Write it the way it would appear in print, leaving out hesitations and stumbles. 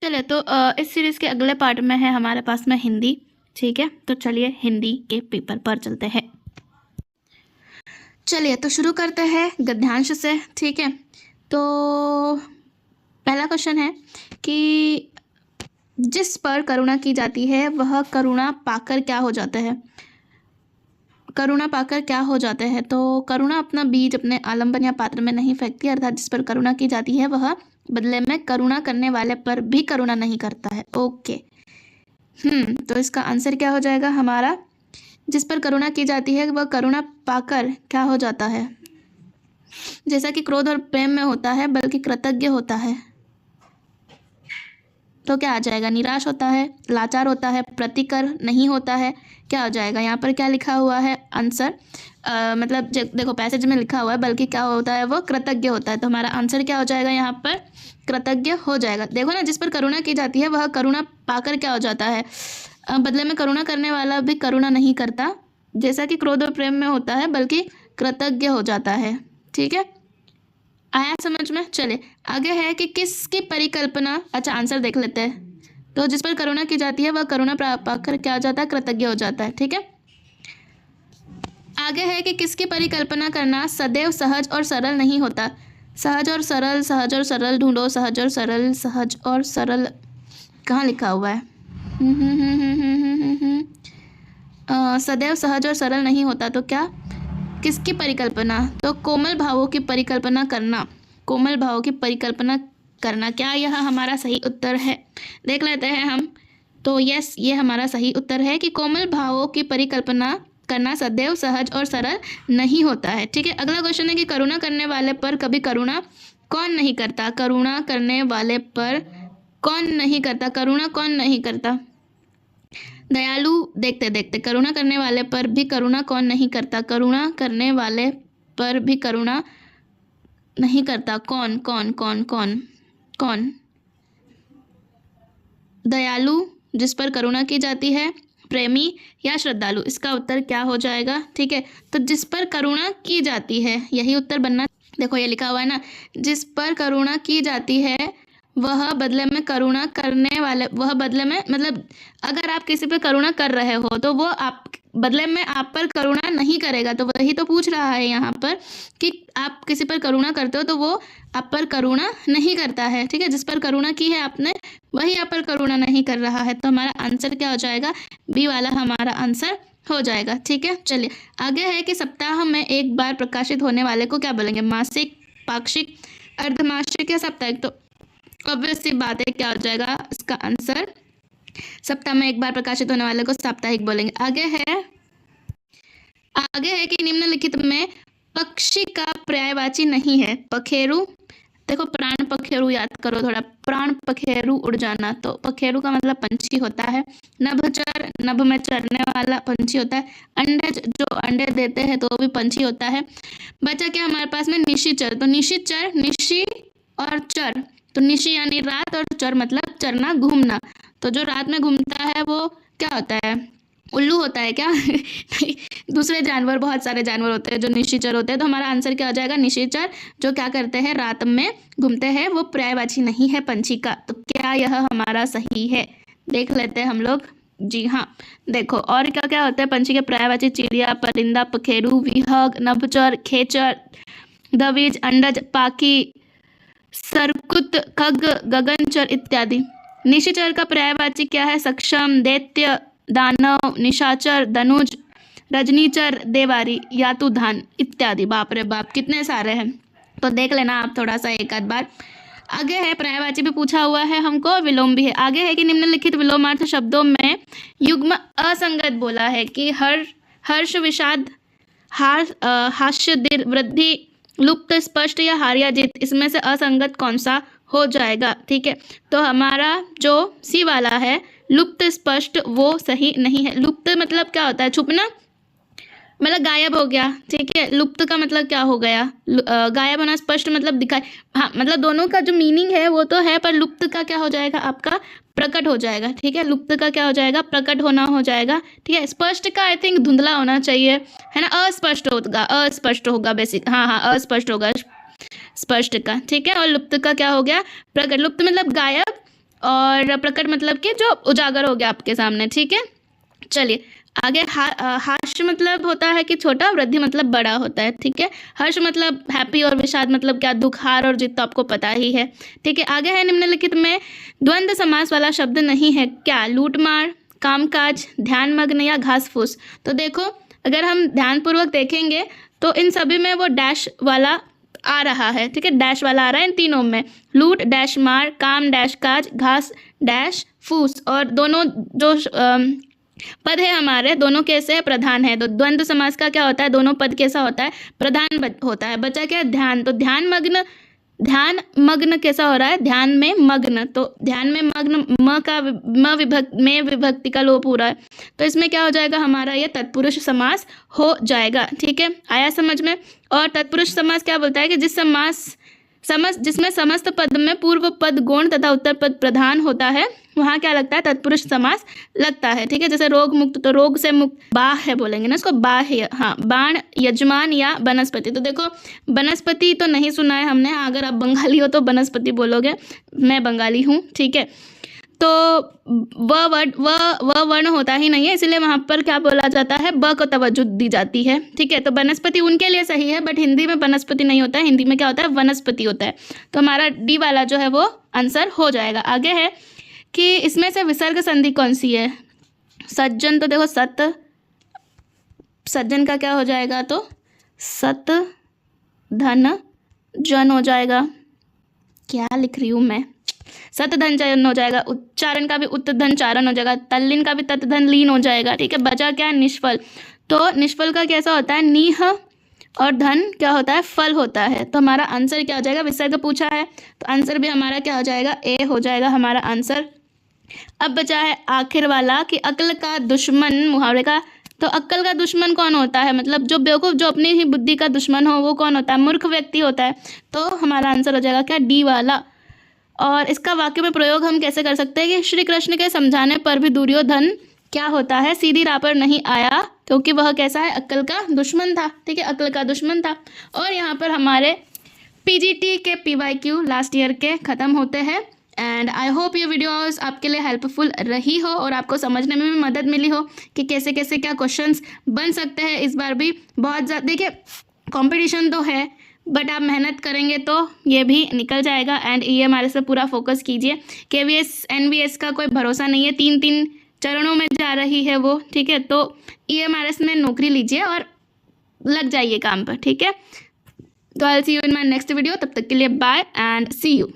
चलिए तो इस सीरीज़ के अगले पार्ट में है हमारे पास में हिंदी। ठीक है, तो चलिए हिंदी के पेपर पर चलते हैं। चलिए तो शुरू करते हैं गद्यांश से। ठीक है, तो पहला क्वेश्चन है कि जिस पर करुणा की जाती है वह करुणा पाकर क्या हो जाता है। करुणा पाकर क्या हो जाते हैं, तो करुणा अपना बीज अपने आलम्बन या पात्र में नहीं फेंकती, अर्थात जिस पर करुणा की जाती है वह बदले में करुणा करने वाले पर भी करुणा नहीं करता है। ओके, तो इसका आंसर क्या हो जाएगा हमारा, जिस पर करुणा की जाती है वह करुणा पाकर क्या हो जाता है। जैसा कि क्रोध और प्रेम में होता है बल्कि कृतज्ञ होता है, तो क्या आ जाएगा, निराश होता है, लाचार होता है, प्रतिकर नहीं होता है। क्या हो जाएगा यहाँ पर, क्या लिखा हुआ है आंसर, मतलब देखो पैसेज में लिखा हुआ है बल्कि क्या होता है वो कृतज्ञ होता है, तो हमारा आंसर क्या हो जाएगा यहाँ पर कृतज्ञ हो जाएगा। देखो ना, जिस पर करुणा की जाती है वह करुणा पाकर क्या हो जाता है, बदले में करुणा करने वाला भी करुणा नहीं करता, जैसा कि क्रोध और प्रेम में होता है बल्कि कृतज्ञ हो जाता है। ठीक है, आया समझ में। चले आगे है कि किसकी परिकल्पना, अच्छा आंसर देख लेते हैं। तो जिस पर करुणा की जाती है वह करुणा पाकर क्या हो जाता है, कृतज्ञ हो जाता है। ठीक है, आगे है कि किसकी परिकल्पना करना सदैव सहज और सरल नहीं होता। सहज और सरल, सहज और सरल ढूंढो, सहज और सरल, सहज और सरल कहाँ लिखा हुआ है। सदैव सहज और सरल नहीं होता, तो क्या, किसकी परिकल्पना, तो कोमल भावों की परिकल्पना करना, कोमल भावों की परिकल्पना करना। क्या यह हमारा सही उत्तर है, देख लेते हैं हम। तो यस, ये हमारा सही उत्तर है कि कोमल भावों की परिकल्पना करना सदैव सहज और सरल नहीं होता है। ठीक है, अगला क्वेश्चन है कि करुणा करने वाले पर कभी करुणा कौन नहीं करता। करुणा करने वाले पर कौन नहीं करता, करुणा कौन नहीं करता। दयालु, देखते देखते, करुणा करने वाले पर भी करुणा कौन नहीं करता, करुणा करने वाले पर भी करुणा नहीं करता, कौन कौन कौन कौन कौन। दयालु, जिस पर करुणा की जाती है, प्रेमी या श्रद्धालु, इसका उत्तर क्या हो जाएगा। ठीक है, तो जिस पर करुणा की जाती है यही उत्तर बनना। देखो ये लिखा हुआ है ना, जिस पर करुणा की जाती है वह बदले में करुणा करने वाले, वह बदले में मतलब अगर आप किसी पर करुणा कर रहे हो तो वो आप बदले में आप पर करुणा नहीं करेगा, तो वही तो पूछ रहा है यहाँ पर कि आप किसी पर करुणा करते हो तो वो आप पर करुणा नहीं करता है। ठीक है, जिस पर करुणा की है आपने वही आप पर करुणा नहीं कर रहा है, तो हमारा आंसर क्या हो जाएगा, बी वाला हमारा आंसर हो जाएगा। ठीक है, चलिए आगे है कि सप्ताह में एक बार प्रकाशित होने वाले को क्या बोलेंगे, मासिक, पाक्षिक, अर्धमासिक या साप्ताहिक। तो ऑब्वियस सी बात है, क्या हो जाएगा इसका आंसर, सप्ताह में एक बार प्रकाशित होने वाले को साप्ताहिक बोलेंगे। आगे है कि निम्नलिखित में पक्षी का पर्यायवाची नहीं है। पखेरु, देखो प्राण पखेरु याद करो थोड़ा, प्राण पखेरु उड़ जाना, तो पखेरु का मतलब पंछी होता है। नभचर, नभ में चरने वाला पंछी होता है। अंडज, जो अंडे देते हैं तो भी पंछी होता है। बचा क्या हमारे पास में, निशिचर, तो निशिचर, निशि और चर, तो निशि यानी रात और चर मतलब चरना, घूमना, तो जो रात में घूमता है वो क्या होता है, उल्लू होता है क्या नहीं, दूसरे जानवर, बहुत सारे जानवर होते हैं जो निशिचर होते हैं, तो हमारा आंसर क्या हो जाएगा, निशिचर, जो क्या करते हैं रात में घूमते हैं, वो पर्यायवाची नहीं है पंछी का। तो क्या यह हमारा सही है, देख लेते हैं हम लोग। जी हाँ, देखो और क्या क्या होता है पंछी के पर्यायवाची, चिड़िया, परिंदा, पखेरु, विहग, नभचर, खेचर, दविज, अंडज, पाखी, सरकुत, खग, गगनचर इत्यादि। निशिचर का पर्यायवाची क्या है, सक्षम, दैत्य, दानव, निशाचर, धनुज, रजनीचर, देवारी, यातुधान इत्यादि। बाप रे बाप, कितने सारे हैं, तो देख लेना आप थोड़ा सा एक आध बार। आगे है पर्यायवाची भी पूछा हुआ है हमको, विलोम भी है। आगे है कि निम्नलिखित विलोमार्थ शब्दों में युग्म असंगत बोला है कि हर्ष, विषाद, हास्य, वृद्धि, लुप्त, स्पष्ट या हार्या जीत, इसमें से असंगत कौन सा हो जाएगा। ठीक है, तो हमारा जो सी वाला है लुप्त स्पष्ट वो सही नहीं है। लुप्त मतलब क्या होता है, छुपना, मतलब गायब हो गया। ठीक है, लुप्त का मतलब क्या हो गया, गायब होना, स्पष्ट मतलब दिखाई, हाँ मतलब दोनों का जो मीनिंग है वो तो है, पर लुप्त का क्या हो जाएगा आपका, प्रकट हो जाएगा। ठीक है, लुप्त का क्या हो जाएगा, प्रकट होना हो जाएगा। ठीक है, स्पष्ट का आई थिंक धुंधला होना चाहिए, है ना, अस्पष्ट होगा, अस्पष्ट होगा बेसिक, हाँ अस्पष्ट होगा स्पष्ट का। ठीक है, और लुप्त का क्या हो गया, प्रकट। लुप्त मतलब गायब, और प्रकट मतलब कि जो उजागर हो गया आपके सामने, ठीक है। चलिए आगे, हास्य मतलब होता है कि छोटा, वृद्धि मतलब बड़ा होता है, ठीक है। हर्ष मतलब हैप्पी और विषाद मतलब क्या, दुख, हार और जीत तो आपको पता ही है, ठीक है। आगे है निम्नलिखित में द्वंद्व समास वाला शब्द नहीं है, क्या, लूटमार, कामकाज, ध्यानमग्न या घास फूस। तो देखो अगर हम ध्यानपूर्वक देखेंगे तो इन सभी में वो डैश वाला आ रहा है, ठीक है, डैश वाला आ रहा है इन तीनों में, लूट डैश मार, काम डैश काज, घास डैश फूस। और दोनों जो पद है हमारे, दोनों कैसे है, प्रधान है। तो द्वंद्व समास का क्या होता है, दोनों पद कैसा होता है, प्रधान होता है। बचा क्या, ध्यान। तो ध्यान मग्न कैसा हो रहा है, ध्यान में मग्न। तो ध्यान में मग्न, में विभक्ति का लोप हो रहा है, तो इसमें क्या हो जाएगा हमारा, ये तत्पुरुष समास हो जाएगा, ठीक है। आया समझ में। और तत्पुरुष समास क्या बोलता है कि जिसमें समस्त पद में पूर्व पद गौण तथा उत्तर पद प्रधान होता है, वहाँ क्या लगता है, तत्पुरुष समास लगता है, ठीक है। जैसे रोग मुक्त, तो रोग से मुक्त, बाह्य बोलेंगे ना इसको, बाह्य, हाँ। बाण, यजमान या वनस्पति। तो देखो वनस्पति तो नहीं सुना है हमने, अगर आप बंगाली हो तो वनस्पति बोलोगे, मैं बंगाली हूँ, ठीक है। तो वह वर्ण होता ही नहीं है, इसलिए वहाँ पर क्या बोला जाता है, ब को तवज्जो दी जाती है, ठीक है। तो वनस्पति उनके लिए सही है, बट हिंदी में वनस्पति नहीं होता है, हिंदी में क्या होता है, वनस्पति होता है। तो हमारा डी वाला जो है वो आंसर हो जाएगा। आगे है कि इसमें से विसर्ग संधि कौन सी है, सज्जन। तो देखो सज्जन का क्या हो जाएगा, तो सत धन जन हो जाएगा, क्या लिख रही हूँ मैं, सत धन जन हो जाएगा। उच्चारण का भी उत धन चारण हो जाएगा, तल्लीन का भी तत् धन लीन हो जाएगा, ठीक है। बचा क्या, निष्फल। तो निष्फल का कैसा होता है, नीह और धन क्या होता है, फल होता है। तो हमारा आंसर क्या हो जाएगा, विसर्ग पूछा है तो आंसर भी हमारा क्या हो जाएगा, ए हो जाएगा हमारा आंसर। अब बचा है आखिर वाला कि अक्ल का दुश्मन, मुहावरे का। तो अक्ल का दुश्मन कौन होता है, मतलब जो बेवकूफ़, जो अपनी ही बुद्धि का दुश्मन हो, वो कौन होता है, मूर्ख व्यक्ति होता है। तो हमारा आंसर हो जाएगा क्या, डी वाला। और इसका वाक्य में प्रयोग हम कैसे कर सकते हैं कि श्री कृष्ण के समझाने पर भी दुर्योधन क्या होता है, सीधी राह पर नहीं आया, क्योंकि वह कैसा है, अक्ल का दुश्मन था, ठीक है, अक्ल का दुश्मन था। और यहाँ पर हमारे पीजीटी के PYQ लास्ट ईयर के ख़त्म होते हैं। एंड आई होप ये वीडियोस आपके लिए हेल्पफुल रही हो और आपको समझने में भी मदद मिली हो कि कैसे कैसे क्या क्वेश्चंस बन सकते हैं। इस बार भी बहुत ज़्यादा, देखिए कंपटीशन तो है, बट आप मेहनत करेंगे तो ये भी निकल जाएगा। एंड EMRS पे पूरा फोकस कीजिए। KVS NVS का कोई भरोसा नहीं है, 3 चरणों में जा रही है वो, ठीक है। तो EMRS में नौकरी लीजिए और लग जाइए काम पर, ठीक है। तो I will see you in my next video, तब तक के लिए बाय एंड सी यू।